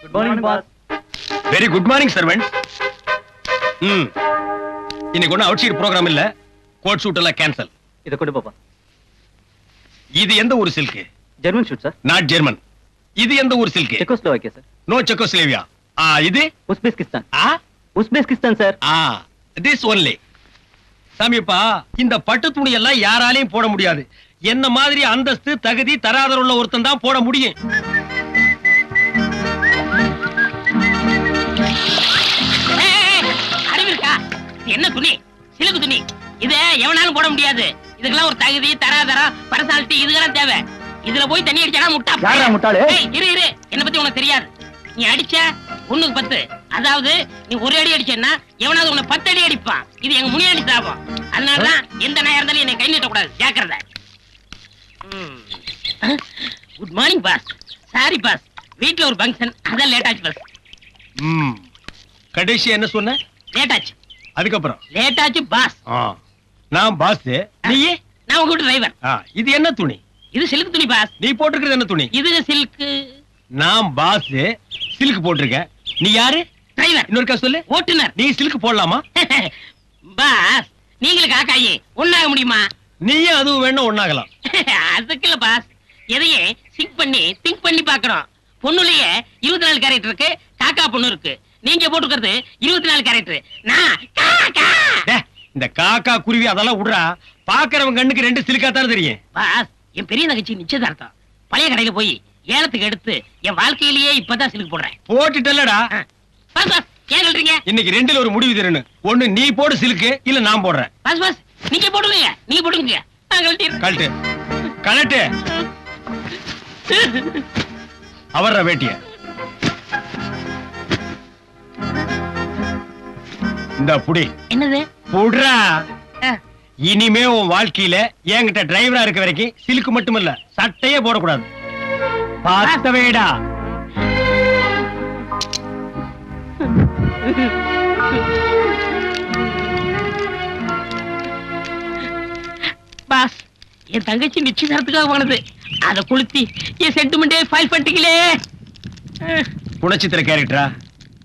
Good morning boss. Very good morning servant. இன்னைக்கு ஒன்னும் outside program இல்ல. Coat suit எல்லாம் கேன்சல். இத கொண்டு பாப்பா. இது எந்த ஊர் silk? German suit sir. Not German. இது எந்த ஊர் silk? Czechoslovakia sir. No Czechoslovakia. இது Uzbekistan. Uzbekistan sir. This only. சாமிப்பா, இந்த பட்டு துணி எல்லாம் யாராலையும் போட முடியாது. என்ன மாதிரி அந்தஸ்து தகுதி தராதர உள்ள ஒருத்தன் தான் போட முடியும். அறிவிருக்கா? என்ன துணி? சிலுக்கு துணி. இத எவனாலும் போட முடியாது. இதுக்கெல்லாம் ஒரு தகுதி தராதரம் பர்சனாலிட்டி இதுக்கெல்லாம் தேவை. இதுல போய் தண்ணி அடிச்சா முட்டா. யாரா முட்டாளே? இரு இரு, என்ன பத்தி உனக்கு தெரியாது. நீ அடிச்ச 1க்கு 10. அதாவது நீ ஒரு அடி அடிச்சேன்னா எவனாவது உன்னை 10 அடி அடிப்பான். இது எங்க முனியாண்டி சாபம். அதனாலதான் எந்த நாயா இருந்தாலும் என்னை கை நீட்ட கூடாது. ஜாக்கிரதை. Good morning pass. Sorry boss, வீட்ல ஒரு ஃபங்க்ஷன், அதான் லேட் ஆச்சு பாஸ். கடைசி என்ன சொன்ன? லேட் ஆச்சு. அதுக்கப்புறம் லேட் ஆச்சு பாஸ். நான் பாஸ். நீ? நான் உங்க வீட்டு டிரைவர். இது என்ன துணி? இது சில்க் துணி பாஸ். நீ போட்டிருக்கிறது என்ன துணி? இது சில்க். நான் பாஸ், சில்க் போட்டிருக்கேன். நீ யாரு? டிரைவர். இன்னொருக்கா சொல்லு. ஓட்டுநர். நீ சில்க் போடலாமா? பாஸ், நீங்களும் காக்காயி ஒண்ணாக முடியுமா? நீயும் அதுவும் வேணும் ஒண்ணாகலாம். அதுக்கு இல்ல பாஸ், எதையே திங்க் பண்ணி பாக்குறோம். பொண்ணுலயே 24 கேரக்டர் இருக்கு, காக்கா பொண்ணு இருக்கு. நீங்க போட்டுக்கிறது 24 கேரக்டர். நான் காக்கா. இந்த காக்கா குருவி அதெல்லாம் விடுறா. பாக்குறவங்க கண்ணுக்கு 2 சில்கா தான் தெரியும். பாஸ், என் பெரிய தங்கச்சி நிச்சயதார்த்தம். பழைய கடையில போய் ஏலத்துக்கு எடுத்து என் வாழ்க்கையிலேயே இப்பதான் சிலுக்கு போடுறேன். போட்டுட்டல்லடா. பாஸ் பாஸ், ஏன் சொல்றீங்க? இன்னைக்கு 2ல ஒரு முடிவு தரணும். ஒண்ணு நீ போடு சிலுக்கு, இல்ல நான் போடுறேன். பாஸ் பாஸ், நீங்க போடுங்க. நீங்க போடுங்க. நான் கழட்டிடுறேன். கழட்டு கழட்டு. அவர்ற வேட்டிய இந்த புடி. என்னது? புடுறா. இனிமே உன் வாழ்க்கையில என்கிட்ட டிரைவரா இருக்க வரைக்கும் சிலுக்கு மட்டுமல்ல, சட்டையே போடக்கூடாது. பார்த்தவேடா. பாஸ், என் தங்கச்சி நிச்சயதார்த்தத்துக்காக வாங்கினது. அத கொளுத்தி என் சென்டிமெண்டே ஃபைல் பண்ணிட்டீங்களே. குணச்சித்திர கேரக்டரா?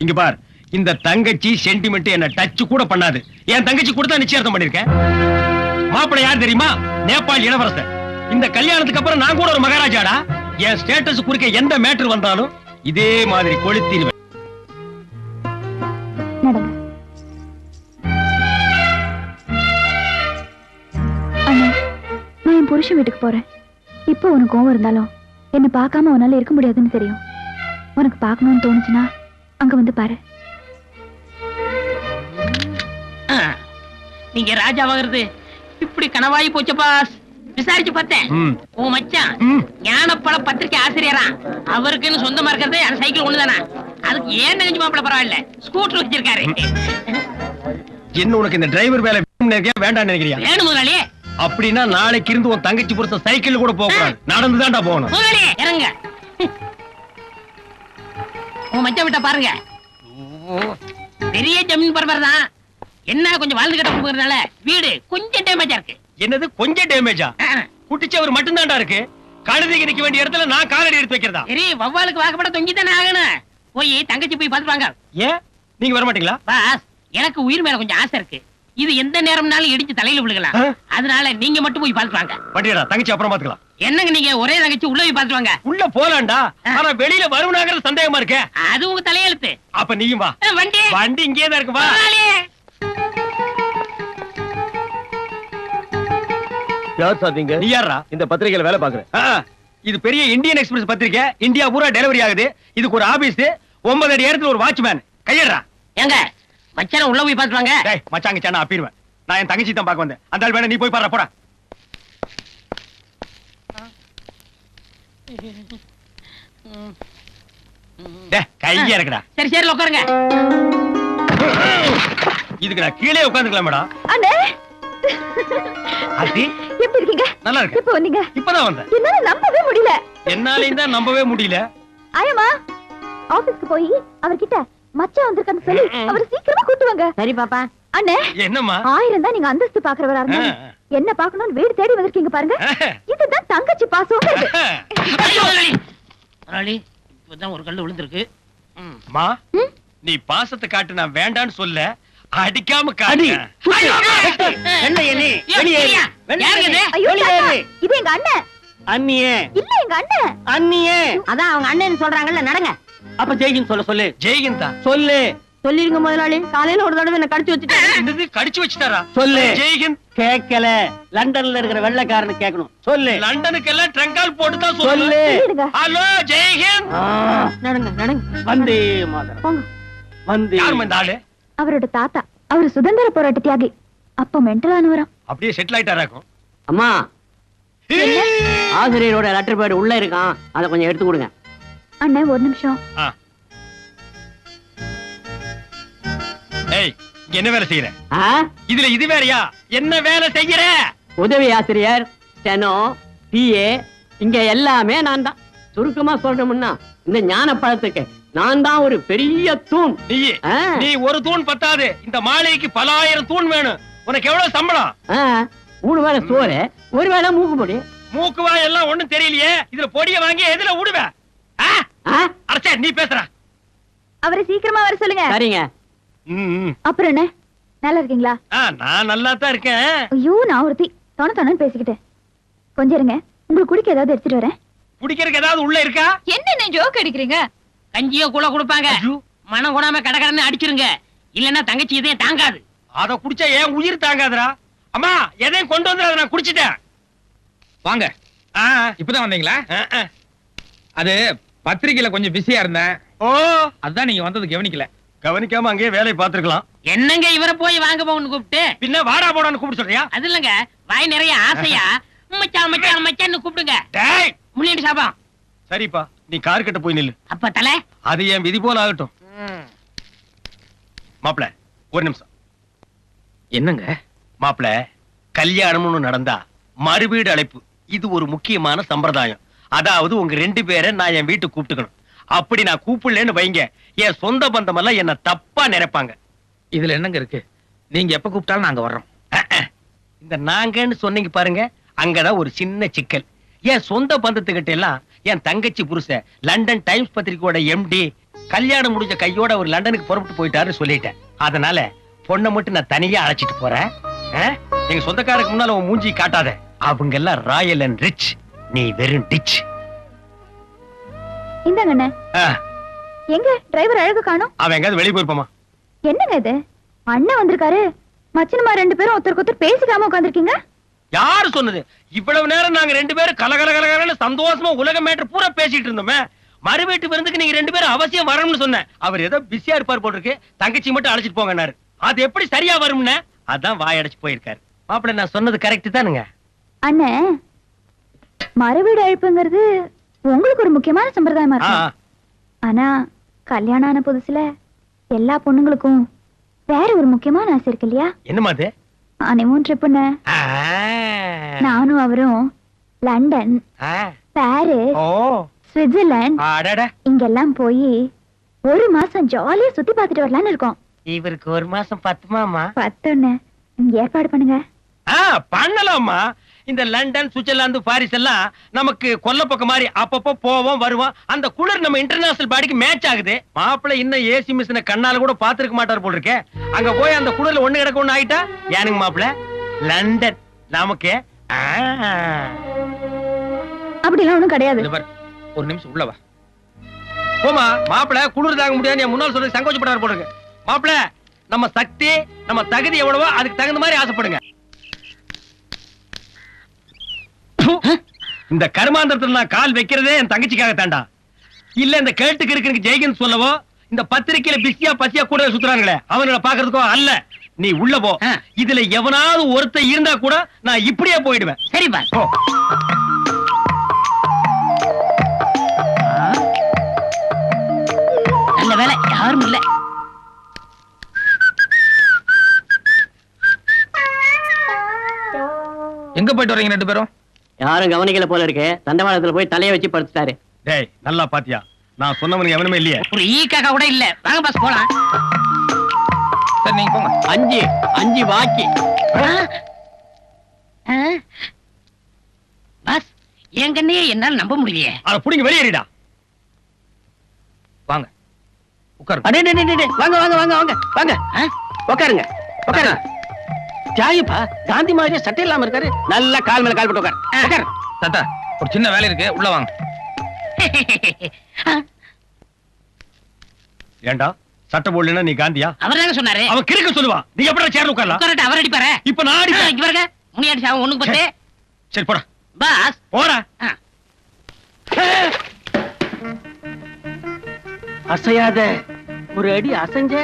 இங்க பார், இந்த தங்கச்சி சென்டிமெண்ட் என்ன டச் கூட பண்ணாது. என் தங்கச்சி கூட தான் நிச்சயார்த்தம் பண்ணிருக்கேன். மாப்பிள்ளை யார் தெரியுமா? நேபாள் இளவரசர். இந்த கல்யாணத்துக்கு அப்புறம் நான் கூட ஒரு மகாராஜாடா. என் ஸ்டேட்டஸ் குறுக்க எந்த மேட்டர் வந்தாலும் இதே மாதிரி கொளுத்திடுவேன். நான் என் புருஷன் வீட்டுக்கு போறேன். இப்போ உனக்கு கோவம் இருந்தாலும் என்ன பார்க்காம உன்னால இருக்க முடியாதுன்னு தெரியும். உனக்கு பார்க்கணும்னு தோணுச்சுன்னா அங்க வந்து பாரு. நீங்க ராஜாவாகிறது இப்படி கனவாயி போச்சு பாஸ். விசாரிச்சு பார்த்தேன். உன் மச்சான் ஞானப்பழ பத்திரிகை ஆசிரியரா. அவருக்குன்னு சொந்தமா இருக்கிறது அந்த சைக்கிள் ஒண்ணுதானா. அதுக்கு ஏன் தங்கச்சி மாப்பிள்ள பரவாயில்ல, ஸ்கூட்டர் வச்சிருக்காரு. என்ன உனக்கு இந்த டிரைவர் வேலை வேண்டாம் நினைக்கிறியா? வேணும் முதலாளி. அப்படின்னா நாளைக்கு இருந்து உன் தங்கச்சி புருஷன் சைக்கிள் கூட போக கூடாது, நடந்துதான்டா போகணும். முதலாளி இறங்க. உன் மச்சான் விட்ட பாருங்க, பெரிய ஜமீன் பரபர் தான். என்ன கொஞ்சம் வாழ்ந்து கட்ட போகிறதுனால வீடு கொஞ்சம் டேமேஜா இருக்கு. என்னது கொஞ்சம் டேமேஜா? குட்டிச்சவர் மட்டும் தான்டா இருக்கு. கழுதைக்கு நிக்க வேண்டிய இடத்துல நான் காலடி எடுத்து வைக்கிறதா? சரி, வவ்வாலுக்கு வாக்கப்பட தொங்கி தானே ஆகணும். போய் தங்கச்சி போய் பாத்துவாங்க. ஏன் நீங்க வர மாட்டீங்களா? பாஸ், எனக்கு உயிர் மேல கொஞ்சம் ஆசை இருக்கு. இது எந்த நேரம்னாலும் இடிச்சு தலையில விழுகலாம். அதனால நீங்க மட்டும் போய் பாத்துவாங்க. வண்டியடா, தங்கச்சி அப்புறம் பாத்துக்கலாம். என்னங்க நீங்க ஒரே தங்கச்சி உள்ள போய் பாத்துவாங்க. உள்ள போலாம்டா, ஆனா வெளியில வருவனாங்கிற சந்தேகமா இருக்கு. அது உங்க தலையெழுத்து. அப்ப நீயும் வா. வண்டி வண்டி இங்கே தான் இருக்கு, வா. யார் சாதிங்க? நீ யாரா? இந்த பத்திரிகையில வேலை பாக்குறேன். இது பெரிய இந்தியன் எக்ஸ்பிரஸ் பத்திரிக்கை. இந்தியா பூரா டெலிவரி ஆகுது. இதுக்கு ஒரு ஆபீஸ், 9 அடி இடத்துல ஒரு வாட்ச்மேன். கையறா. எங்க மச்சான உள்ள போய் பாத்துவாங்க. டேய் மச்சாங்க சானா அப்பிடுவேன். நான் என் தங்கச்சி தான் பார்க்க வந்தேன். அந்த ஆள் வேணா நீ போய் பாரு, போடா. டேய் கைய இறக்குடா. சரி சரி உட்காருங்க. இதுக்கு நான் கீழே உட்கார்ந்துக்கலாம் மேடம். அண்ணே ஆதி எப்படி இருக்கீங்க? நல்லா இருக்கு. இப்போ வந்தீங்க? இப்பதான் வந்தேன். என்னால நம்பவே முடியல. என்னாலயும் தான் நம்பவே முடியல. ஆயமா ஆபீஸ்க்கு போய் அவர்கிட்ட மச்சான் வந்திருக்கான்னு சொல்லி அவர் சீக்கிரமா கூட்டு வாங்க. சரி பாப்பா. அண்ணே என்னம்மா? 1000 தான் நீங்க அந்தஸ்து பாக்குறவரா இருந்தா என்ன பாக்கணும்னு வீடு தேடி வந்திருக்கீங்க பாருங்க. இதுதான் தங்கச்சி பாசம். இப்பதான் ஒரு கல்லு விழுந்திருக்கு. மா நீ பாசத்தை காட்டு, நான் வேண்டான்னு சொல்ல, அடிக்காம காட்டு. ஐயோ தாத்தா, இது எங்க அண்ணன். அண்ணியே இல்ல எங்க அண்ணன். அண்ணியே அதான் அவங்க அண்ணன் சொல்றாங்கல்ல, நடங்க. அப்ப ஜெய்கின் சொல்லு. ஜெய்கிந்தா சொல்லு. சொல்லிருங்க முதலாளி, காலையில ஒரு தடவை என்ன கடிச்சு வச்சுட்டேன். என்னது கடிச்சு வச்சுட்டாரா? சொல்லு. ஜெய்கிந்த் கேட்கல. லண்டன்ல இருக்கிற வெள்ளைக்காரனு கேட்கணும். சொல்லு. லண்டனுக்கு எல்லாம் ட்ரங்கால் போட்டு தான் சொல்லு. சொல்லு. சொல்லிடுங்க. ஹலோ ஜெய்கிந்த். நடங்க நடங்க. வந்தே மாதரம். போங்க. வந்தே. யார் இந்த ஆளு? அவரோட தாத்தா. அவர் சுதந்திர போராட்ட தியாகி. அப்ப மென்டலானவராம். அப்படியே செட்டில் ஆயிட்டாராக்கும். அம்மா, ஆசிரியரோட லெட்டர் பேட் உள்ள இருக்கான், அதை கொஞ்சம் எடுத்து கொடுங்க. அண்ணன் ஒரு நிமிஷம். ஏய், இங்க என்ன வேலை செய்யற? ஆ? இதுல இது வேறயா? என்ன வேலை செய்யற? உதவி ஆசிரியர், ஸ்டெனோ, பிஏ, இங்க எல்லாமே நான் தான். சுருக்கமா சொல்லணும்னா இந்த ஞான பழத்துக்கு நான் தான் ஒரு பெரிய தூண். ஆ. நீ ஒரு தூண் பத்தாது, இந்த மாளிகைக்கு பல ஆயிரம் தூண் வேணும். உனக்கு எவ்வளவு சம்பளம்? ஆ, 3 வேளை சோறு, 1 வேளை மூக்கு பொடி. மூக்கு வாய் எல்லாம் ஒண்ணும் தெரியலையே. இதுல பொடிய வாங்கி எதுல விடுவ? ஆ? அரசே, நீ பேசுற. அவரை சீக்கிரமா வர சொல்லுங்க. சரிங்க. அப்புறம் என்ன, நல்லா இருக்கீங்களா? நான் நல்லா தான் இருக்கேன். ஐயோ, நான் ஒருத்தி தொணன்னு பேசிக்கிட்டேன். கொஞ்சம் இருங்க, உங்களுக்கு குடிக்க ஏதாவது எடுத்துட்டு வரேன். குடிக்கிறதுக்கு ஏதாவது உள்ள இருக்கா? என்ன ஜோக் அடிக்கிறீங்க? கஞ்சியோ கூழ கொடுப்பாங்க, மனம் கூடாம கடகடன்னு அடிச்சிருங்க. இல்லன்னா தங்கச்சி இதையும் தாங்காது. அத குடிச்சா ஏன் உயிர் தாங்காதுடா. அம்மா, எதையும் கொண்டு வந்து நான் குடிச்சிட்டேன். வாங்க. இப்பதான் வந்தீங்களா? அது பத்திரிக்கையில கொஞ்சம் பிஸியா இருந்தேன். ஓ, அதான் நீங்க வந்தது கவனிக்கல. கவனிக்காம அங்கேயே வேலையை பார்த்திருக்கலாம். என்னங்க இவரை போய் வாங்க போன்னு கூப்பிட்டு? பின்ன வாடா போடான்னு கூப்பிட்டு சொல்றியா? அது இல்லங்க, வாய் நிறைய ஆசையா மச்சான் மச்சான் மச்சான்னு கூப்பிடுங்க. டேய், முள்ளிட்டு சாபம். சரிப்பா, நீ கார் கிட்ட போய் நில்லு. அப்ப தலை அது என் விதி போல ஆகட்டும். மாப்பிள, ஒரு நிமிஷம். என்னங்க மாப்பிள, கல்யாணம்னு நடந்தா மறுவீடு அழைப்பு, இது ஒரு முக்கியமான சம்பிரதாயம். அதாவது உங்க 2 பேரை நான் என் வீட்டுக்கு கூப்பிட்டுக்கணும். அப்படி நான் கூப்பிடலன்னு வைங்க, என் சொந்த பந்தம் எல்லாம் என்ன தப்பா நினைப்பாங்க. இதுல என்னங்க இருக்கு? நீங்க எப்ப கூப்பிட்டாலும் நாங்க வர்றோம். இந்த நாங்கன்னு சொன்னீங்க பாருங்க, அங்கதான் ஒரு சின்ன சிக்கல். என் சொந்த பந்தத்துக்கிட்ட எல்லாம் என் தங்கச்சி புருஷ லண்டன் டைம்ஸ் பத்திரிகையோட எம்டி கல்யாணம் முடிஞ்ச கையோட ஒரு லண்டனுக்கு புறப்பட்டு போயிட்டாருன்னு சொல்லிட்டேன். அதனால பொண்ணை மட்டும் நான் தனியா அழைச்சிட்டு போறேன். எங்க சொந்தக்காரருக்கு முன்னால உன் மூஞ்சி காட்டாத. அவங்க எல்லாம் ராயல் அண்ட் ரிச், நீ வெறும் டிச். இந்தாங்க அண்ணே. எங்க டிரைவர் அழகு காணோம்? அவன் எங்காவது வெளியே போயிருப்பாமா? என்னங்க இது, அண்ணன் வந்திருக்காரு, மச்சனமா 2 பேரும் ஒருத்தருக்கு ஒருத்தர் பேசிக்காம உட்கார்ந்திருக்கீங்க. யாரு சொன்னது? இவ்வளவு நேரம் நாங்க 2 பேரும் கலகலகலகலன்னு சந்தோஷமா உலக மேட்டர் பூரா பேசிட்டு இருந்தோமே. மறு வீட்டு விருந்துக்கு நீங்க 2 பேரும் அவசியம் வரணும்னு சொன்னேன். அவர் ஏதோ பிஸியா இருப்பார் போல இருக்கு, தங்கச்சி மட்டும் அழைச்சிட்டு போங்கன்னாரு. அது எப்படி சரியா வரும்னு அதான் வாயடைச்சு போயிருக்காரு. மாப்பிள்ள, நான் சொன்னது கரெக்ட் தானுங்க? அண்ணே, மறுவீடு அழைப்புங்கிறது உங்களுக்கு ஒரு முக்கியமான சம்பிரதாயமா இருக்கு. ஆனா கல்யாணம் ஆன புதுசுல எல்லா பொண்ணுங்களுக்கும் வேற ஒரு முக்கியமான ஆசை இருக்கு இல்லையா? என்னமா அது? ஹனிமூன் ட்ரிப்னு. நானும் அவரும் லண்டன், பாரிஸ், சுவிட்சர்லாந்து இங்கெல்லாம் போய் 1 மாசம் ஜாலியா சுத்தி பார்த்துட்டு வரலான்னு இருக்கோம். இவருக்கு 1 மாசம் பத்துமாமா? 10 ஏற்பாடு பண்ணுங்க. பண்ணலாமா? இந்த லண்டன், சுவிட்சர்லாந்து, பாரிஸ் எல்லாம் நமக்கு கொல்ல பக்கம் மாதிரி அப்பப்போ போவோம் வருவோம். அந்த குளிர் நம்ம இன்டர்நேஷனல் பாடிக்கு மேட்ச் ஆகுது. மாப்பிள்ள இன்னும் ஏசி மிஷினை கண்ணால கூட பாத்துருக்க மாட்டார் போல் இருக்கே. அங்க போய் அந்த குளிர்ல ஒண்ணு கிடக்க ஒண்ணு ஆயிட்டா ஏனுங்க மாப்பிள்ள? லண்டன் நமக்கு அப்படிலாம் ஒண்ணும் கிடையாது. ஒரு நிமிஷம் உள்ள வா. போமா மாப்பிள்ள, குளிர் தாங்க முடியாது என் முன்னாள் சொல்றது சங்கோச்சப்படாரு போல இருக்கு. மாப்பிள்ள, நம்ம சக்தி நம்ம தகுதி எவ்வளவோ அதுக்கு தகுந்த மாதிரி ஆசைப்படுங்க. இந்த கர்மாந்திரத்துல நான் கால் வைக்கிறதே என் தங்கச்சிக்காக தாண்டா. இல்ல இந்த கேட்டுக்கு இருக்கு ஜெய்கன் சொல்லவோ, இந்த பத்திரிக்கையில பிஸியா பசியா கூட சுத்துறாங்களே அவங்களை பாக்குறதுக்கோ அல்ல. நீ உள்ள போ. இதுல எவனாவது ஒருத்த இருந்தா கூட நான் இப்படியே போயிடுவேன். சரிப்பா. நல்ல வேலை யாரும் இல்ல. எங்க போயிட்டு வரீங்க 2 பேரும்? யாரும் கவனிக்கல போல இருக்கு. தண்டவாளத்துல போய் தலையை வச்சு படுத்துட்டாரு. டேய், நல்லா பாத்தியா? நான் சொன்னவனுக்கு எவனுமே இல்லையே. ஒரு ஈ காக்கா கூட இல்ல. வாங்க பஸ் போலாம். சரி, நீங்க போங்க. 5 பாக்கி. பஸ் என் கண்ணையே என்னால நம்ப முடியலையே. அத புடிங்க வெளியேறிடா. வாங்க. உட்காரு. அடே, டே, டே, டே, வாங்க வாங்க வாங்க வாங்க வாங்க உட்காருங்க உட்காருங்க. ஜாயிப்பா காந்தி மாதிரியே சட்டை இல்லாம இருக்காரு. நல்லா கால் மேல கால் போட்டு உட்காரு. உட்காரு. தாத்தா ஒரு சின்ன வேலை இருக்கு, உள்ள வாங்க. ஏண்டா சட்டை போடலன்னா நீ காந்தியா? அவர் தாங்க சொன்னாரு. அவன் கிறுக்க சொல்லுவான். நீ எப்படி சேர்ந்து உட்காரலாம்? உட்காரட்டு, அவர் அடிப்பாரு. இப்ப நான் அடிப்பேன். இங்க பாருங்க, முனியாடி சாவம் ஒண்ணுக்கு பத்து. சரி போடா பாஸ் போடா. அசையாத, ஒரு அடி அசைஞ்ச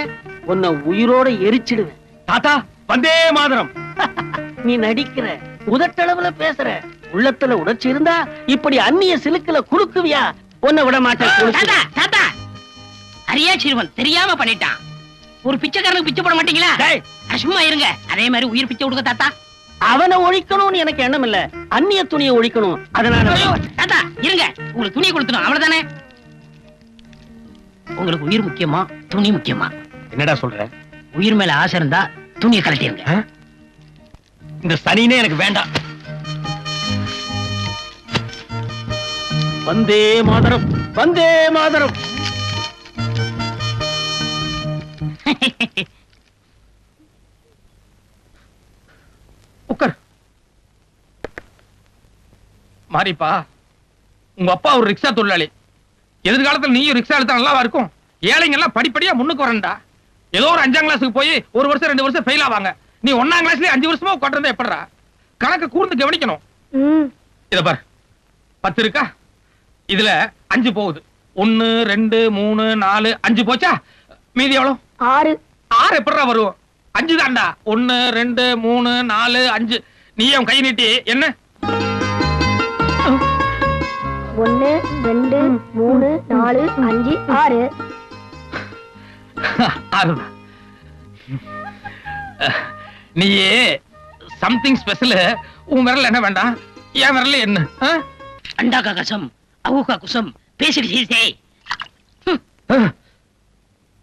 உன்னை உயிரோட எரிச்சிடுவேன். தாத்தா வந்தே மாதரம். நீ நடிக்கிற, உதட்டளவுல பேசுற, உள்ளத்துல உணர்ச்சி இருந்தா இப்படி அந்நிய சிலுக்குல குறுக்குவியா? உன்னை விட மாட்டேன். தாத்தா தாத்தா, அரியா சிறுவன் தெரியாம பண்ணிட்டான். ஒரு பிச்சைக்காரனுக்கு பிச்சை போட மாட்டீங்களா? டேய், சும்மா இருங்க. அதே மாதிரி உயிர் பிச்சை கொடுக்க தாத்தா. அவனை ஒழிக்கணும்னு எனக்கு எண்ணம் இல்ல, அந்நிய துணியை ஒழிக்கணும். அதனால தாத்தா இருங்க, உங்களுக்கு துணியை கொடுத்துடும், அவ்வளவுதானே. உங்களுக்கு உயிர் முக்கியமா துணி முக்கியமா? என்னடா சொல்ற? உயிர் மேல ஆசை இருந்தா துணியை கழட்டிருங்க. இந்த சனினே எனக்கு வேண்டாம். வந்தே மாதரம், வந்தே மாதரம். உட்கார். மாரிப்பா, உங்க அப்பா ஒரு ரிக்ஷா தொழிலாளி. எதிர்காலத்துல நீயும் ரிக்ஷா எடுத்தா நல்லாவா இருக்கும்? ஏழைங்க எல்லாம் படிப்படியா முன்னுக்கு வரண்டா. ஏதோ ஒரு 5ஆம் கிளாஸுக்கு போய் ஒரு வருஷம் 2 வருஷம் ஃபெயில் ஆவாங்க. நீ 1ஆம் கிளாஸ்லயே 5 வருஷமா உட்கார்ந்தா எப்படிடா? கணக்கு கூர்ந்து கவனிக்கணும். இத பாரு, 10 இருக்கா? இதுல 5 போகுது. 1 2 3 4 5 போச்சா? மீதி எவ்வளவு? 6. 6 எப்படிடா வரும்? 5 தான்டா. 1 2 3 4 5. நீ என் கை நீட்டி என்ன? 1 2 3 4 5 6. 6 தான். நீயே சம்திங் ஸ்பெஷல். உன் விரல் என்ன வேண்டாம், என் விரல் என்ன? அண்டா கா கசம் அவுகா குசம் பேசிட்டு சீசே.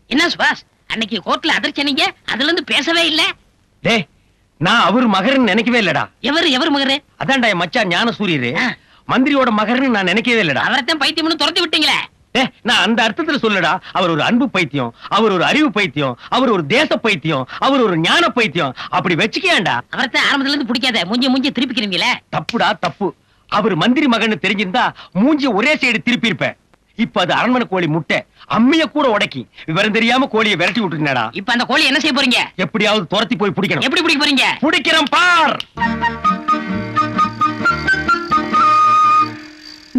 என்ன சுபாஷ், அன்னைக்கு கோர்ட்ல அதிர்ச்சனீங்க, அதுல இருந்து பேசவே இல்ல. டேய், நான் அவர் மகர்னு நினைக்கவே இல்லடா. எவர் மகரு? அதான்டா என் மச்சான் ஞானசூரியரு. மந்திரியோட மகர்னு நான் நினைக்கவே இல்லடா. அவரைத்தான் பைத்தியம்னு துரத்தி விட்டீங்களே. நான் அந்த அர்த்தத்துல சொல்லடா. அவர் ஒரு அன்பு பைத்தியம், அவர் ஒரு அறிவு பைத்தியம், அவர் ஒரு தேச பைத்தியம், அவர் ஒரு ஞான பைத்தியம். அப்படி வச்சுக்கேன்டா. அவரைத்தான் ஆரம்பத்துல இருந்து பிடிக்காத, மூஞ்சி திருப்பிக்கிறீங்களே. தப்புடா தப்பு. அவர் மந்திரி மகன் தெரிஞ்சிருந்தா மூஞ்சி ஒரே சைடு திருப்பி இருப்பேன். இப்ப அது அரண்மனை கோழி முட்டை, அம்மிய கூட உடைக்கி விவரம் தெரியாம கோழியை விரட்டி விட்டுருந்தா. இப்ப அந்த கோழி என்ன செய்ய போறீங்க? எப்படியாவது துரத்தி போய் பிடிக்கணும். எப்படி பிடிக்க போறீங்க? பிடிக்கிறேன் பார்.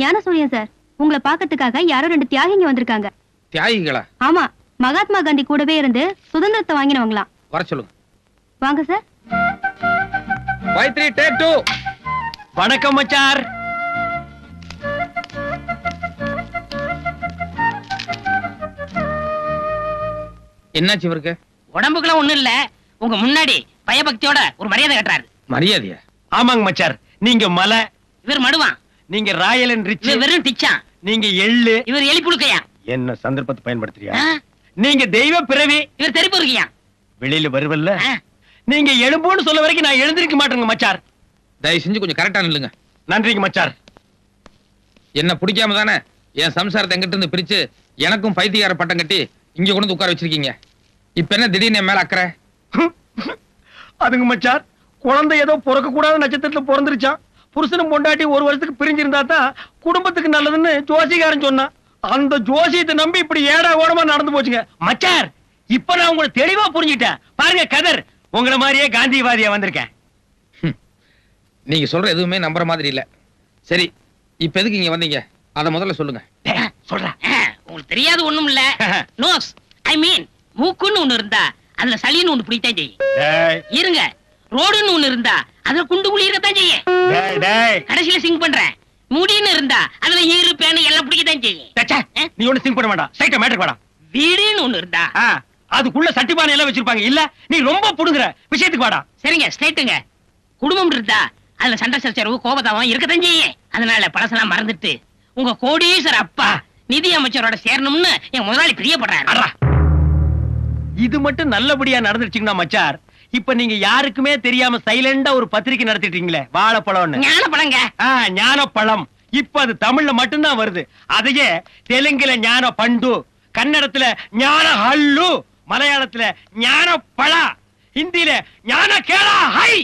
ஞானசூரியன் சார், உங்களை பாக்கிறதுக்காக யாரோ 2 தியாகிங்க வந்திருக்காங்க. தியாகிகளா? ஆமா, மகாத்மா காந்தி கூடவே இருந்து சுதந்திரத்தை வாங்கினவங்களாம். வர சொல்லுங்க. வாங்க சார். By3 take 2. வணக்கம் மச்சார். என்னாச்சு இவருக்கு? உடம்புக்குலாம் ஒண்ணும் இல்ல, உங்க முன்னாடி பயபக்தியோட ஒரு மரியாதை கட்டுறாரு. மரியாதையா? ஆமாங்க மச்சார். நீங்க மலை, இவர் மடுவான். நீங்க ராயல் அண்ட் ரிச், இவர் வெறும் டிச்சான். நீங்க எள்ளு, இவர் எலி புழுக்கையா. என்ன சந்தர்ப்பத்தை பயன்படுத்துறியா? நீங்க தெய்வ பிறவி, இவர் தெருப்பு இருக்கியா. வெளியில வருவல்ல. நீங்க எழும்போன்னு சொல்ல வரைக்கும் நான் எழுந்திருக்க மாட்டேங்க மச்சார். தயவு செஞ்சு கொஞ்சம் கரெக்டா நில்லுங்க. நன்றிங்க மச்சார். என்ன பிடிக்காம தானே என் சம்சாரத்தை எங்கிட்ட இருந்து பிரிச்சு எனக்கும் பைத்தியக்கார பட்டம் கட்டி இங்க கொண்டு வந்து உட்கார வச்சிருக்கீங்க. இப்ப என்ன திடீர்னு என் மேல அக்கறை? அதுங்க மச்சார், குழந்தை ஏதோ பிறக்க கூடாத நட்சத்திரத்துல பிறந்துருச்சான். புருஷனும் பொண்டாட்டி 1 வருஷத்துக்கு பிரிஞ்சிருந்தா தான் குடும்பத்துக்கு நல்லதுன்னு ஜோசிகாரன் சொன்னான். அந்த ஜோசியத்தை நம்பி இப்படி ஏடா ஓடமா நடந்து போச்சுங்க மச்சார். இப்ப நான் உங்களை தெளிவா புரிஞ்சுட்டேன். பாருங்க கதர், உங்களை மாதிரியே காந்திவாதியா வந்திருக்கேன். நீங்க சொல்ற எதுவுமே நம்புற மாதிரி இல்ல. சரி, இப்ப எதுக்கு இங்க வந்தீங்க அத முதல்ல சொல்லுங்க. சொல்றேன். உங்களுக்கு தெரியாது ஒண்ணும் இல்ல. நோஸ், ஐ மீன் மூக்குன்னு ஒண்ணு இருந்தா அதுல சளின்னு ஒண்ணு பிடித்தான் செய்யும். இருங்க, ரோடுன்னு ஒண்ணு இருந்தா அதுல குண்டு குழி இருக்கத்தான் செய்யும். கடைசியில சிங் பண்றேன். முடின்னு இருந்தா அதுல ஈரு பேனு எல்லாம் பிடிக்கத்தான் செய்யும். நீ ஒண்ணு சிங் பண்ண வேண்டாம். சைட்ட மேட்டர் வேண்டாம். வீடுன்னு ஒண்ணு இருந்தா அதுக்குள்ள சட்டிபானை எல்லாம் வச்சிருப்பாங்க இல்ல. நீ ரொம்ப புடுங்குற விஷயத்துக்கு வாடா. சரிங்க, ஸ்ட்ரைட்டுங்க. குடும்பம் இருந்தா அதுல சண்டை சச்சரவு கோபதாவம் இருக்கத்தான் செய்யும். அதனால பழசெல்லாம் மறந்துட்டு உங்க கோடீஸ்வர அப்பா நிதி அமைச்சரோட சேரணும்னு என் முதலாளி பிரியப்படுறாரு. இது மட்டும் நல்லபடியா நடந்துருச்சுங்கன்னா மச்சார், இப்ப நீங்க யாருக்குமே தெரியாம சைலண்டா ஒரு பத்திரிக்கை நடத்திட்டீங்களே, வாழைப்பழம்னு. ஞானப்பழங்க. ஞானப்பழம். இப்ப அது தமிழ்ல மட்டும்தான் வருது. அதையே தெலுங்குல ஞான பண்டு, கன்னடத்துல ஞான ஹல்லு, மலையாளத்துல ஞான பழா, ஹிந்தில ஞான கேளா ஹை,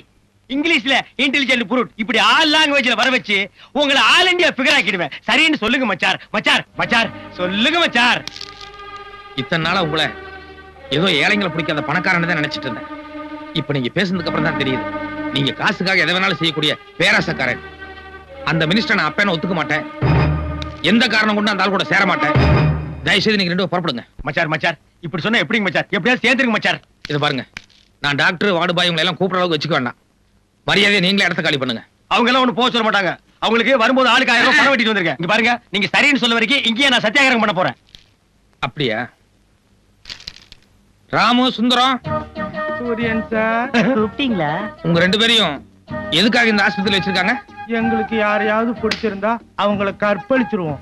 இங்கிலீஷ்ல இன்டெலிஜென்ட் புரூட். இப்படி ஆல் லாங்குவேஜ்ல வர வச்சு உங்களை ஆல் இந்தியா ஃபிகர் ஆக்கிடுவேன். சரின்னு சொல்லுங்க மச்சார். மச்சார் மச்சார் சொல்லுங்க மச்சார். இத்தனை நாளா உங்களை ஏதோ ஏழைங்களை பிடிக்காத பணக்காரன் தான் நினைச்சிட்டு இருந்தேன். இப்ப நீங்க பேசுனதுக்கு அப்புறம் தான் தெரியுது நீங்க காசுக்காக எதை வேணாலும் செய்யக்கூடிய பேராசக்காரன். அந்த மினிஸ்டர் நான் அப்பேன ஒத்துக்க மாட்டேன். எந்த காரணம் கொண்டு அந்த ஆள் கூட சேர மாட்டேன். தயவுசெய்து நீங்க ரெண்டு புறப்படுங்க. மச்சார் மச்சார் இப்படி சொன்னா எப்படிங்க மச்சார்? எப்படியாவது சேர்ந்துருங்க மச்சார். இது பாருங்க, நான் டாக்டர் வார்டு பாய் உங்களை எல்லாம் கூப்பிடுற அளவுக்கு வச்சுக்க வேண்டாம். மரியாதையை நீங்களே இடத்த காலி பண்ணுங்க. அவங்க எல்லாம் ஒண்ணு போக சொல்ல மாட்டாங்க. அவங்களுக்கு வரும்போது ஆளுக்கு 1000 ரூபாய் பணம் வெட்டிட்டு வந்திருக்கேன். இங்க பாருங்க, நீங்க சரின்னு சொல்ல வரைக்கும் இங்கேயே நான் சத்தியாகிரகம் பண்ண போறேன். அப்படியா? ராமு, சுந்தரம், சூரியன் சார் கூப்பிட்டீங்களா? உங்க ரெண்டு பேரையும் எதுக்காக இந்த ஆஸ்பத்திரியில வச்சிருக்காங்க? எங்களுக்கு யாரையாவது பிடிச்சிருந்தா அவங்கள கற்பழிச்சிருவோம்.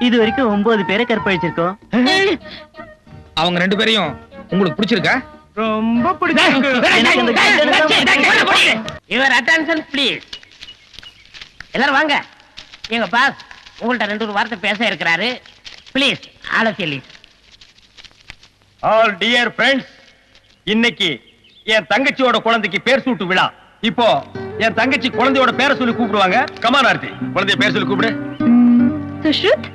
இது வரைக்கும் 9 பேரை கற்பழிச்சிருக்கோம். அவங்க ரெண்டு பேரையும் உங்களுக்கு பிடிச்சிருக்கா? ரொம்ப பிடிச்சிருக்கு. Your attention please. எல்லாரும் வாங்க. எங்க பாஸ் உங்கள்ட்ட 2 வார்த்தை பேச இருக்கிறாரு. ப்ளீஸ் ஆலோசனை. ஆல் டியர் ஃப்ரெண்ட்ஸ், இன்னைக்கு என் தங்கச்சியோட குழந்தைக்கு பேர் சூட்டு விழா. இப்போ என் தங்கச்சி குழந்தையோட பேரை சொல்லி கூப்பிடுவாங்க. கமான் ஆர்த்தி, குழந்தைய பேர் சொல்லி கூப்பிடு. Sushrut,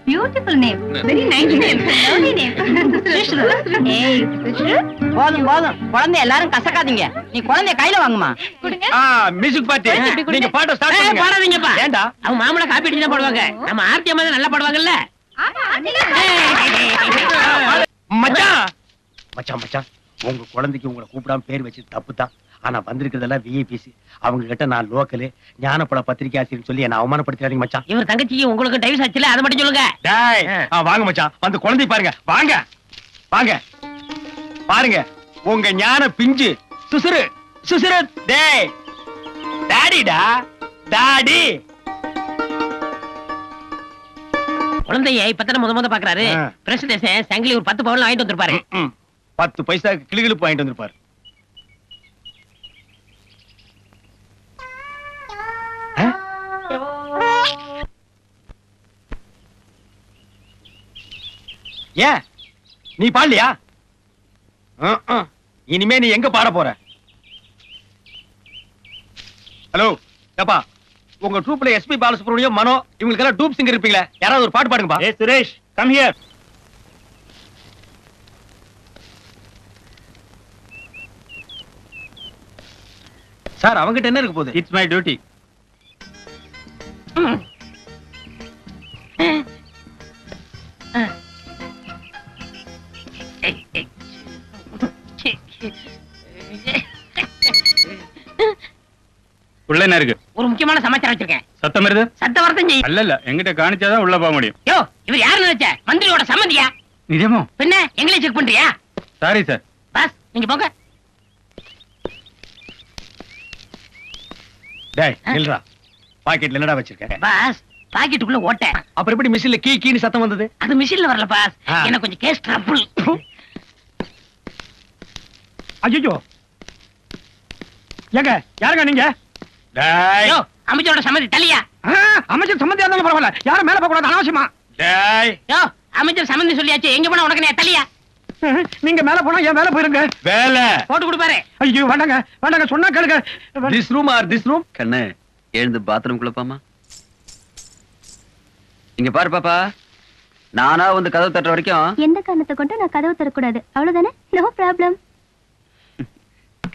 beautiful name, very nice name, lovely name. Sushrut, ஏய் சுஷ்ருத், போதும் போதும், குழந்தை எல்லாரும் கசக்காதீங்க. நீ குழந்தைய கையில வாங்குமா. கொடுங்க. மியூசிக் பார்ட்டி, நீங்க பாட்ட ஸ்டார்ட் பண்ணுங்க. பாடாதீங்கப்பா. ஏண்டா? அவங்க மாமூலா காப்பி அடிச்சு தான் போடுவாங்க. நம்ம ஆர்த்தி அம்மா தான் நல்லா பாடுவாங்கல்ல. ஆமா, மச்சான் மச்சான் மச்சான், உங்க குழந்தைக்கு உங்களை கூப்பிடாம பேர் வச்சு தப்பு தான். ஆனா வந்திருக்கிறதெல்லாம் விஐபிஸ். அவங்க கிட்ட நான் லோக்கலு ஞானப்பட பத்திரிகை ஆசிரியர் சொல்லி என்ன அவமானப்படுத்திடாதீங்க மச்சான். இவர் தங்கச்சிக்கு உங்களுக்கு டைவர்ஸ் ஆச்சுல, அதை மட்டும் சொல்லுங்க. டேய், வாங்க மச்சான், வந்து குழந்தை பாருங்க. வாங்க வாங்க பாருங்க, உங்க ஞான பிஞ்சு சுசுரு சுசுரு. டேய் டாடிடா, டாடி. குழந்தைய இப்பதான முத பாக்குறாரு. பிரசிடேஷன் சங்கிலி ஒரு 10 பவுன் வாங்கிட்டு வந்திருப்பாரு. 10 பைசா கிளிகிழிப்பு வாங்கிட்டு வந்திருப்பாரு. ஏன் நீ பாடலையா? இனிமே நீ எங்க பாட போற? ஹலோ ஏப்பா, உங்க ட்ரூப்ல எஸ்பி பாலசுப்ரமணியம், மனோ இவங்களுக்கு எல்லாம் டூப் சிங்கர் இருப்பீங்களா? யாராவது ஒரு பாட்டு பாடுங்கப்பா. ஏ சுரேஷ், கம் ஹியர். சார், அவங்கிட்ட என்ன இருக்கு போகுது? It's my duty. உள்ள என்ன இருக்கு? ஒரு முக்கியமான சமாச்சாரம் வச்சிருக்கேன். சத்தம் வருது? சத்த வரத்தம் செய்யும். அல்ல எங்கிட்ட காணிச்சாதான் உள்ள போக முடியும். யோ, இவர் யாரு நினைச்ச? மந்திரியோட சம்மந்தியா? நிஜமோ? பின்ன எங்களே செக் பண்றியா? Sorry sir. பாஸ், நீங்க போங்க. டேய் நில்றா, பாக்கெட்ல என்னடா வச்சிருக்க? பாஸ், பாக்கெட்டுக்குள்ள ஓட்ட. அப்புறம் எப்படி மிஷின்ல கீ கீன்னு சத்தம் வந்தது? அது மிஷின்ல வரல பாஸ், எனக்கு கொஞ்சம் கேஸ் ட்ரபிள். ஐயோ, ஏங்க யாருங்க நீங்க? டேய், யோ, அமைச்சரோட சம்மதி தள்ளியா? அமைச்சர் சம்மந்தியா இருந்தாலும் பரவாயில்ல, யாரும் மேல போக கூடாது அனாவசியமா. டேய், யோ, அமைச்சர் சம்மந்தி சொல்லியாச்சு, எங்க போனா உனக்கு நான் தள்ளியா? நீங்க மேல போனா என் மேல போயிருங்க. வேலை போட்டு கொடுப்பாரு. ஐயோ வேண்டாங்க வேண்டாங்க, சொன்னா கேளுங்க. This room or this room? கண்ணு எழுந்து பாத்ரூம் குள்ளப்பாமா. இங்க பாரு பாப்பா, நானா வந்து கதவு தட்டுற வரைக்கும் எந்த காரணத்தை கொண்டு நான் கதவு தரக்கூடாது, அவ்வளவுதானே? No problem.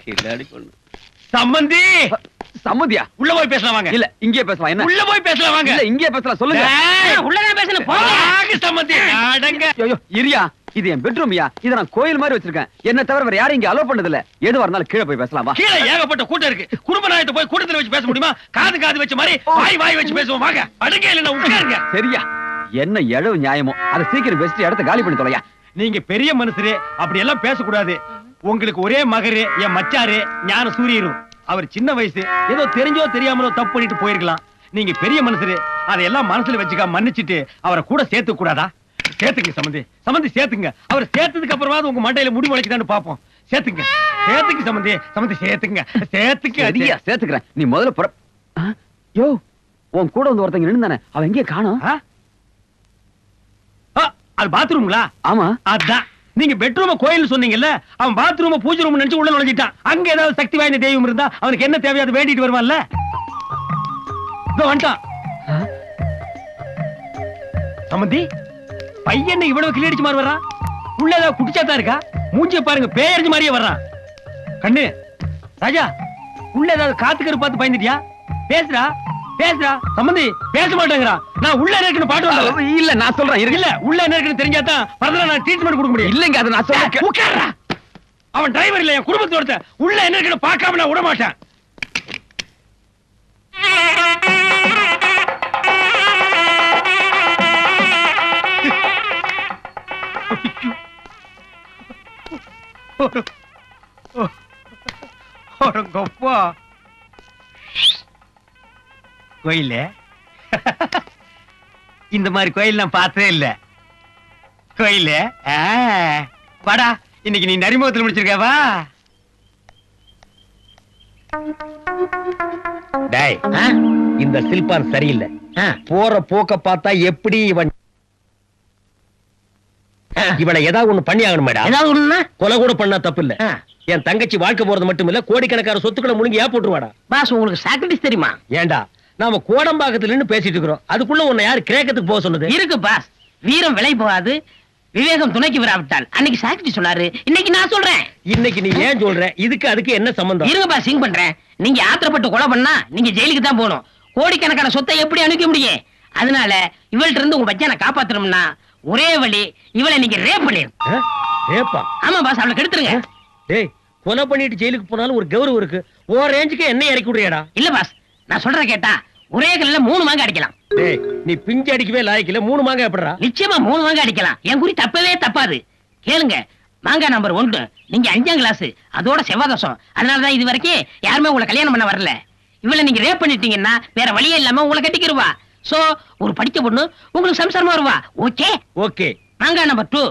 கில்லாடி பொண்ணு. சம்மந்தி சம்மதியா? உள்ள போய் பேசலாம் வாங்க. இல்ல இங்கே பேசலாம். என்ன? உள்ள போய் பேசலாம் வாங்க. இல்ல இங்கே பேசலாம், சொல்லுங்க. உள்ளதான் பேசணும், போங்க. வாங்க சம்மந்தி, அடங்க. ஐயோ இரியா, இது என் பெட்ரூம்யா. இத நான் கோயில் மாதிரி வச்சிருக்கேன். என்ன தவிர வேற யாரும் இங்க அலோ பண்ணது இல்ல. எதுவா இருந்தாலும் கீழே போய் பேசலாம் வா. கீழே ஏகப்பட்ட கூட்டம் இருக்கு. குடும்ப நாயத்தை போய் கூட்டத்துல வச்சு பேச முடியுமா? காது காது வச்ச மாதிரி வாய் வாய் வச்சு பேசுவோம் வாங்க. அடங்க இல்ல உட்காருங்க. சரியா, என்ன எழவு நியாயமோ அதை சீக்கிரம் பேசிட்டு இடத்த காலி பண்ணி தொலையா. நீங்க பெரிய மனுஷரு, அப்படி எல்லாம் பேசக்கூடாது. உங்களுக்கு ஒரே மகரு, என் மச்சாரு ஞான சூரியரும். அவர் சின்ன வயசு, ஏதோ தெரிஞ்சோ தெரியாமலோ தப்பு பண்ணிட்டு போயிருக்கலாம். நீங்க பெரிய மனுஷரு, அதையெல்லாம் மனசுல வச்சுக்க மன்னிச்சிட்டு அவரை கூட சேர்த்து கூடாதா? சேர்த்துங்க சம்பந்தி, சம்பந்தி சேர்த்துங்க. அவர் சேர்த்ததுக்கு அப்புறமா உங்க மண்டையில முடி முளைக்குதான்னு பாப்போம். சேர்த்துங்க சேர்த்துக்கு சம்பந்தி, சம்பந்தி சேர்த்துங்க சேர்த்துக்கு. சரியா சேர்த்துக்கிறேன். நீ முதல்ல புற. யோ, உன் கூட வந்து ஒருத்தங்க நின்னு தானே, அவன் எங்கே காணோம்? அது பாத்ரூம்ங்களா? ஆமா. அதான் நீங்க பெட்ரூம் கோயில் சொன்னீங்கல்ல, அவன் பாத்ரூம் பூஜை ரூம் நினைச்சு உள்ள நுழைஞ்சிட்டான். அங்க ஏதாவது சக்தி வாய்ந்த தெய்வம் இருந்தா அவனுக்கு என்ன தேவையோ அதை வேண்டிட்டு வருவான்ல. இதோ வந்துட்டான். சமந்தி, பையன் இவ்வளவு கிளியடிச்சு மாதிரி வர்றான். உள்ள ஏதாவது குடிச்சாதான் இருக்கா? மூஞ்சிய பாருங்க, பேயறிஞ்சு மாதிரியே வர்றான். கண்ணு ராஜா, உள்ள ஏதாவது காத்துக்கரு பார்த்து பயந்துட்டியா? பேசுறா பேசுறா. சம்பந்தி பேச மாட்டேங்கிறா. நான் உள்ள இருக்கணும் பாட்டு வந்தா. இல்ல நான் சொல்றேன் இல்ல, உள்ள என்ன இருக்குன்னு தெரிஞ்சாதான் பரதல நான் ட்ரீட்மெண்ட் கொடுக்க முடியும். இல்லங்க, அது நான் சொல்றேன். உட்கார்றா. அவன் டிரைவர் இல்ல, என் குடும்பத்தோட. உள்ள என்ன இருக்குன்னு பார்க்காம நான் விட மாட்டேன். கோயில இந்த மாதிரி கோயில் நான் பார்த்ததே இல்ல. கோயில வாடா, இன்னைக்கு நீ நரிமுகத்தில் முடிச்சிருக்க. வா டேய், இந்த சில்பான் சரியில்லை. போற போக்க பார்த்தா எப்படி இவளை ஏதாவது ஒண்ணு பண்ணி ஆகணும் மேடம். ஏதாவது ஒண்ணுன்னா கொலை கூட பண்ணா தப்பு இல்ல. என் தங்கச்சி வாழ்க்கை போறது மட்டும் இல்ல, கோடிக்கணக்கான சொத்துக்களை முழுங்கி போட்டுருவாடா. பாஸ், உங்களுக்கு சாக்ரிஃபைஸ் தெரியுமா? ஏண்டா, நாம கோடம்பாக்கத்துல நின்னு பேசிட்டு இருக்கிறோம். அதுக்குள்ள உன்னை யாரு கிரேக்கத்துக்கு போக சொன்னது? இருக்கு பாஸ், வீரம் விலை போகாது, விவேகம் துணைக்கு வராவிட்டால். அன்னைக்கு சாக்ரிஃபைஸ் சொன்னாரு, இன்னைக்கு நான் சொல்றேன். இன்னைக்கு நீ ஏன் சொல்ற? இதுக்கு அதுக்கு என்ன சம்பந்தம்? இருங்க பாஸ், சிங் பண்றேன். நீங்க ஆத்திரப்பட்டு கொலை பண்ணா நீங்க ஜெயிலுக்கு தான் போகணும். கோடிக்கணக்கான சொத்தை எப்படி அனுப்ப முடியும்? அதனால இவள்கிட்ட இருந்து உங்க பச்சனை காப்பாத்தணும்னா ஒரே வழி, இவளை நீங்க ரேப் பண்ணிரு. ரேப்பா? ஆமா பாஸ், அவளை கெடுத்துருங்க. டேய், கொலை பண்ணிட்டு ஜெயிலுக்கு போனாலும் ஒரு கௌரவம் இருக்கு. ஓ ரேஞ்சுக்கு என்ன இறக்கி விடுறியாடா? இல்ல பாஸ், நான் சொல்ற கேட்டா ஒரே கல்ல 3 மாங்க அடிக்கலாம். டேய், நீ பிஞ்சு அடிக்கவே லாய்க்கல, 3 மாங்க எப்படிடா? நிச்சயமா 3 மாங்க அடிக்கலாம். என் குறி தப்பவே தப்பாது. கேளுங்க, மாங்கா நம்பர் 1, நீங்க 5ஆம் கிளாஸ், அதோட செவ்வாதோஷம். அதனாலதான் இது வரைக்கும் யாருமே உங்களை கல்யாணம் பண்ண வரல. இவளை நீங்க ரேப் பண்ணிட்டீங்கன்னா வேற வழியே இல்லாம உங்களை கட்டிக்கிருவா. சோ ஒரு படிச்ச பொண்ணு உங்களுக்கு சம்சாரமா வருவா. Okay okay. மாங்கா நம்பர் 2,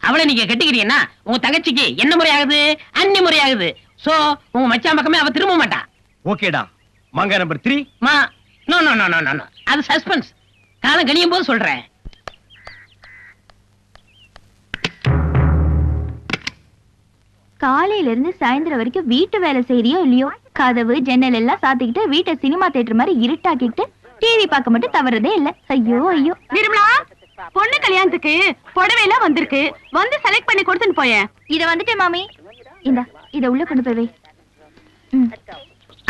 அவளை நீங்க கட்டிக்கிறீங்கன்னா உங்க தங்கச்சிக்கு என்ன முறை ஆகுது? அன்னி முறை ஆகுது. சோ உங்க மச்சான் பக்கமே அவ திரும்ப மாட்டா. ஓகேடா. மாங்கா number 3. No no no no no, அது சஸ்பென்ஸ். காலம் கணியும் போது சொல்றேன். காலையில இருந்து சாயந்தரம் வரைக்கும் வீட்டு வேலை செய்யறியோ இல்லையோ, கதவு ஜன்னல் எல்லாம் சாத்திக்கிட்டு வீட்டை சினிமா தியேட்டர் மாதிரி இருட்டாக்கிட்டு டிவி பார்க்க மட்டும் தவறதே இல்ல. ஐயோ ஐயோ. நிர்மலா, பொண்ணு கல்யாணத்துக்கு புடவை எல்லாம் வந்திருக்கு, வந்து செலக்ட் பண்ணி கொடுத்துட்டு போயேன். இத வந்துட்டேன் மாமி. இந்தா, இத உள்ள கொண்டு போய் வை.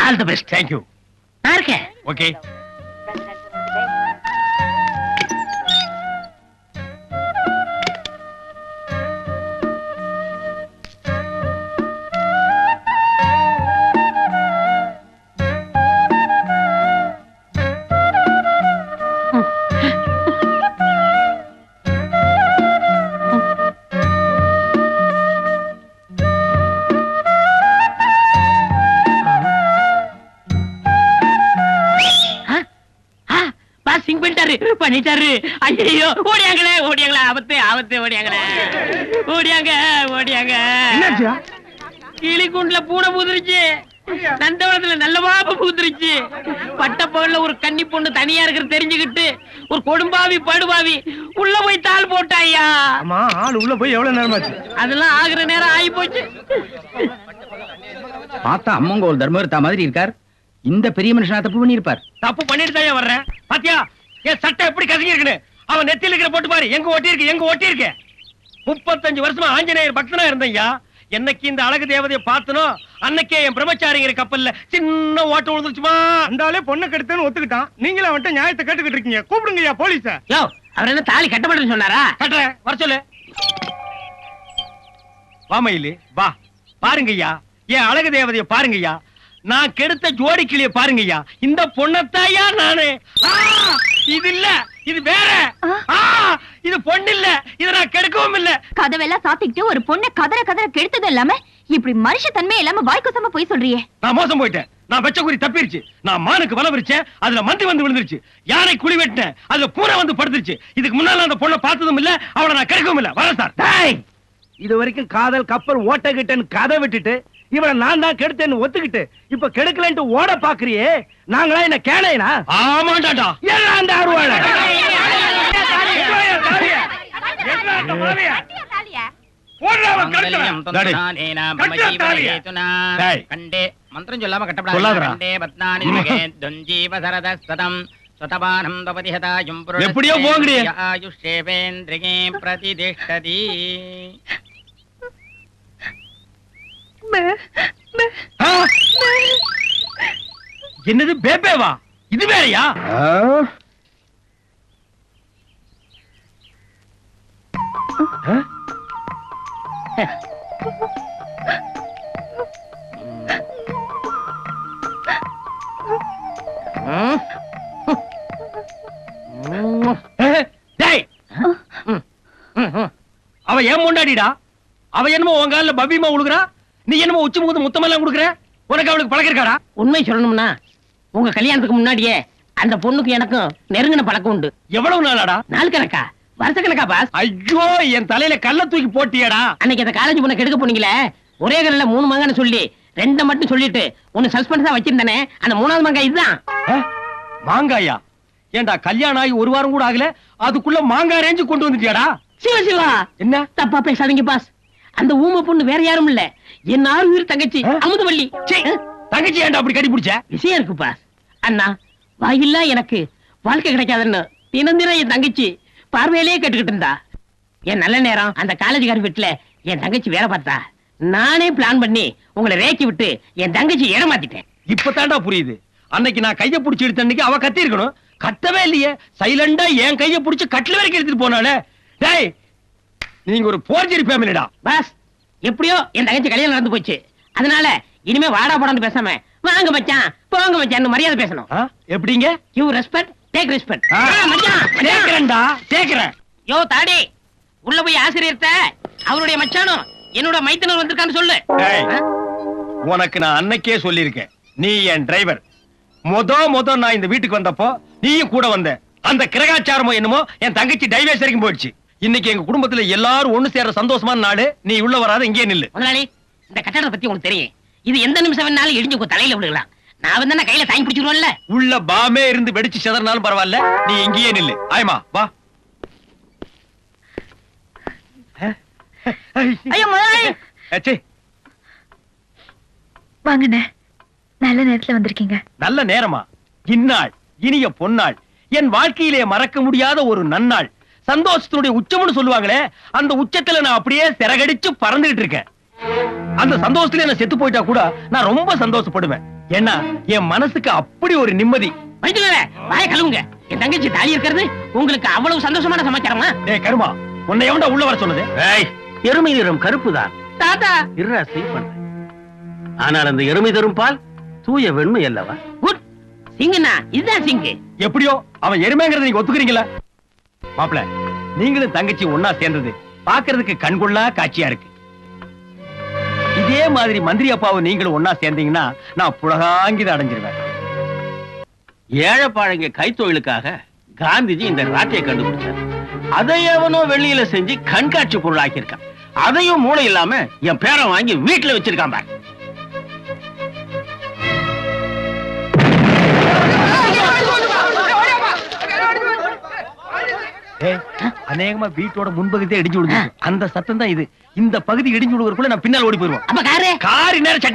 All the best. Thank you. நான் இருக்கேன். ஓகே. பண்ணிட்டாரு. ஐயோ, ஓடியாங்களே ஓடியாங்களே, ஆபத்து ஆபத்து, ஓடியாங்களே ஓடியாங்க ஓடியாங்க. கிளிக்குண்டுல பூனை பூந்துருச்சு, நந்தவனத்துல நல்ல பாம்பு பூந்துருச்சு. பட்ட பகல்ல ஒரு கன்னி பொண்ணு தனியா இருக்கிறது தெரிஞ்சுக்கிட்டு ஒரு கொடும்பாவி படுபாவி உள்ள போய் தாள் போட்டாயா. ஆமா, ஆள் உள்ள போய் எவ்வளவு நேரம் ஆச்சு? அதெல்லாம் ஆகுற நேரம் ஆகி போச்சு. பார்த்தா அம்மங்கோல் தர்மவர்த்தா மாதிரி இருக்கார். இந்த பெரிய மனுஷனா தப்பு பண்ணிருப்பார். தப்பு பண்ணிட்டு தான் வர்றேன். பாத்தியா என் சட்டை எப்படி கசங்கி இருக்குன்னு? அவன் நெத்தில இருக்கிற போட்டு பாரு, எங்க ஒட்டி இருக்கு, எங்க ஒட்டி இருக்கு. 35 வருஷமா ஆஞ்சநேயர் பக்தனா இருந்தையா. என்னைக்கு இந்த அழகு தேவதையை பார்த்தனோ அன்னைக்கே என் பிரம்மச்சாரிங்கிற கப்பல்ல சின்ன ஓட்ட விழுந்துருச்சுமா. அந்தாலே பொண்ணை கெடுத்தேன்னு ஒத்துக்கிட்டான். நீங்களும் அவன்கிட்ட நியாயத்தை கேட்டுக்கிட்டு இருக்கீங்க. கூப்பிடுங்கய்யா போலீஸ. யோ, அவர் என்ன தாலி கட்ட மாட்டேன்னு சொன்னாரா? கட்டுறேன், வர சொல்லு. வாமையிலு வா, பாருங்கய்யா என் அழகு தேவதைய பாருங்கய்யா. நான் கெடுத்த ஜோடி கிளிய பாருங்கய்யா. இந்த பொண்ணத்தாயா நானு. இது இல்ல, இது வேற. இது பொண்ணு இல்ல, இத நான் கெடுக்கவும் இல்ல. கதவெல்லாம் சாத்திக்கிட்டு ஒரு பொண்ணை கதற கதற கெடுத்தது இல்லாம இப்படி மனுஷ தன்மை இல்லாம வாய்க்குசமா போய் சொல்றியே. நான் மோசம் போயிட்டேன். நான் வெச்ச குறி தப்பிருச்சு. நான் மானுக்கு வலை விரிச்சேன், அதுல மந்தி வந்து விழுந்துருச்சு. யானை குழி வெட்டினேன், அதுல பூனை வந்து படுத்துருச்சு. இதுக்கு முன்னால அந்த பொண்ணை பார்த்ததும் இல்ல, அவளை நான் கெடுக்கவும் இல்ல. வர சார். இது வரைக்கும் காதல் கப்பல் ஓட்டகிட்டேன்னு கதை விட்டுட்டு இவளை நான் தான் கெடுத்தேன்னு ஒத்துக்கிட்டு இப்ப கெடுக்கலன்ட்டு ஓட பாக்குறியே. நாங்களா என்ன கேளையனா? ஆமாண்டாடா. ஏன் அந்த அருவாளை கண்டே மந்திரம் சொல்லாம சொல்லாதடா. கட்டப்படாது எப்படியோ போங்கடி. ஆயுஷேவேந்திரிகே பிரதிதிஷ்டதி. என்னது பேபேவா? இது வேறயா? டேய், அவ ஏன் முண்டாடிடா? அவ என்னமோ உன் கால்ல பவ்யமா உழுகுறா, நீ என்னமோ உச்சி முகத்து முத்தமெல்லாம் கொடுக்குற. உனக்கு அவளுக்கு பழக்கம் இருக்காடா? உண்மை சொல்லணும்னா உங்க கல்யாணத்துக்கு முன்னாடியே அந்த பொண்ணுக்கு எனக்கும் நெருங்கின பழக்கம் உண்டு. எவ்வளவு நாளாடா? நாள் கணக்கா, வருஷ கணக்கா பாஸ்? ஐயோ, என் தலையில கல்ல தூக்கி போட்டியடா. அன்னைக்கு அந்த காலேஜ் பொண்ணை கெடுக்க போனீங்களே, ஒரே கல்ல 3 மங்கன்னு சொல்லி 2 மட்டும் சொல்லிட்டு ஒன்னு சஸ்பென்ஸா வச்சிருந்தானே, அந்த 3வது மங்காய் இதுதான். மாங்காயா? ஏண்டா கல்யாணம் ஆகி 1 வாரம் கூட ஆகல, அதுக்குள்ள மாங்காய் ரேஞ்சு கொண்டு வந்துட்டியாடா? சிவா சிவா, என்ன தப்பா பேசாதீங்க பாஸ். அந்த ஊமை பொண்ணு வேற யாரும் இல்ல, என் 6 உயிர் தங்கச்சி அமுதவள்ளி. தங்கச்சி ஏண்டா அப்படி கட்டி பிடிச்ச? விஷயம் இருக்கு பாஸ். அண்ணா, வாயில்லா எனக்கு வாழ்க்கை கிடைக்காதுன்னு தினம் என் தங்கச்சி பார்வையிலேயே கேட்டுக்கிட்டு இருந்தா. என் நல்ல நேரம் அந்த காலேஜ்கார வீட்டுல என் தங்கச்சி வேலை பார்த்தா, நானே பிளான் பண்ணி உங்களை ரேக்கி விட்டு என் தங்கச்சி ஏமாத்திட்டேன். இப்பதான்டா புரியுது. அன்னைக்கு நான் கைய புடிச்சு எடுத்த அன்னைக்கு அவ கத்தி இருக்கணும். கத்தவே இல்லையே, சைலண்டா என் கைய புடிச்சு கட்டில வரைக்கும் எடுத்துட்டு போனாலே. டேய், நீங்க ஒரு போர்ஜரி ஃபேமிலிடா. பாஸ், எப்படியோ என் தங்கச்சி கல்யாணம் நடந்து போச்சு. அதனால இனிமே வாடா போடான்னு பேசாம வாங்க மச்சான் போங்க மச்சான் மரியாதை பேசணும். எப்படிங்க? You respect take respect. கேக்குறேன்டா, கேக்குறேன். யோ தாடி, உள்ள போய் ஆசிரியர்ட்ட அவருடைய மச்சானும் என்னோட மைத்தனர் வந்திருக்கான்னு சொல்லு. உனக்கு நான் அன்னைக்கே சொல்லியிருக்கேன், நீ என் டிரைவர். மொத நான் இந்த வீட்டுக்கு வந்தப்போ நீயும் கூட வந்த. அந்த கிரகாச்சாரமோ என்னமோ என் தங்கச்சி டைவர்ஸ் வரைக்கும் போயிடுச்சு. இன்னைக்கு எங்க குடும்பத்துல எல்லாரும் ஒண்ணு சேர சந்தோஷமான நாடு. நீ உள்ள வராத, இங்கே நில்லு. முதலாளி, இந்த கட்டடத்தை பத்தி உங்களுக்கு தெரியும். இது எந்த நிமிஷம் வேணாலும் இடிஞ்சு உங்க தலையில விழுகலாம். நான் வந்து கையில தாங்கி பிடிச்சிருவோம்ல. உள்ள பாமே இருந்து வெடிச்சு செதறனாலும் பரவாயில்ல, நீ இங்கேயே நில்லு. ஆயமா வா. ஐயோ முதலாளி. வாங்கண்ணே, நல்ல நேரத்துல வந்திருக்கீங்க. நல்ல நேரமா? இந்நாள் இனிய பொன்னாள், என் வாழ்க்கையிலே மறக்க முடியாத ஒரு நன்னாள். சந்தோஷத்தினுடைய உச்சம்னு சொல்லுவாங்களே, அந்த உச்சத்துல நான் அப்படியே சிறகடிச்சு பறந்துகிட்டு இருக்கேன். அந்த சந்தோஷத்துல நான் செத்து போயிட்டா கூட நான் ரொம்ப சந்தோஷப்படுவேன். ஏன்னா என் மனசுக்கு அப்படி ஒரு நிம்மதி. வாய கழுவுங்க. என் தங்கச்சி தாலி இருக்கிறது உங்களுக்கு அவ்வளவு சந்தோஷமான சமாச்சாரமா? டேய் கருமா, உன்னை எவன்டா உள்ள வர சொன்னது? எருமை நிறம் கருப்புதான். தாத்தா இருடா, செய் பண்றேன். ஆனால் அந்த எருமை தரும் பால் தூய வெண்மை அல்லவா? குட். சிங்கண்ணா, இதுதான் சிங்கு. எப்படியோ அவன் எருமைங்கிறத நீங்க ஒத்துக்கிறீங்களா? மாப்பிள, நீங்களும் தங்கச்சி ஒன்னா சேர்ந்தது பாக்குறதுக்கு கண்கொள்ளா காட்சியா இருக்கு. இதே மாதிரி மந்திரி அப்பாவும் நீங்களும் ஒன்னா சேர்ந்தீங்கன்னா நான் புலகாங்கித அடைஞ்சிருவேன். ஏழைப்பாழங்க கைத்தொழிலுக்காக காந்திஜி இந்த ராட்டையை கண்டுபிடிச்சார். அதை எவனோ வெளியில செஞ்சு கண்காட்சி பொருளாக்கி இருக்கான். அதையும் மூளை இல்லாம என் பேரை வாங்கி வீட்டுல வச்சிருக்கான் பாரு. அநேகமா வீட்டோட முன்பகுதியே இடிஞ்சு விடுது. அந்த சத்தம் தான் இது. இந்த பகுதி இடிஞ்சு விடுவதற்குள்ள நான் பின்னால் ஓடி போயிருவோம். அப்ப காரு காரி நேரம்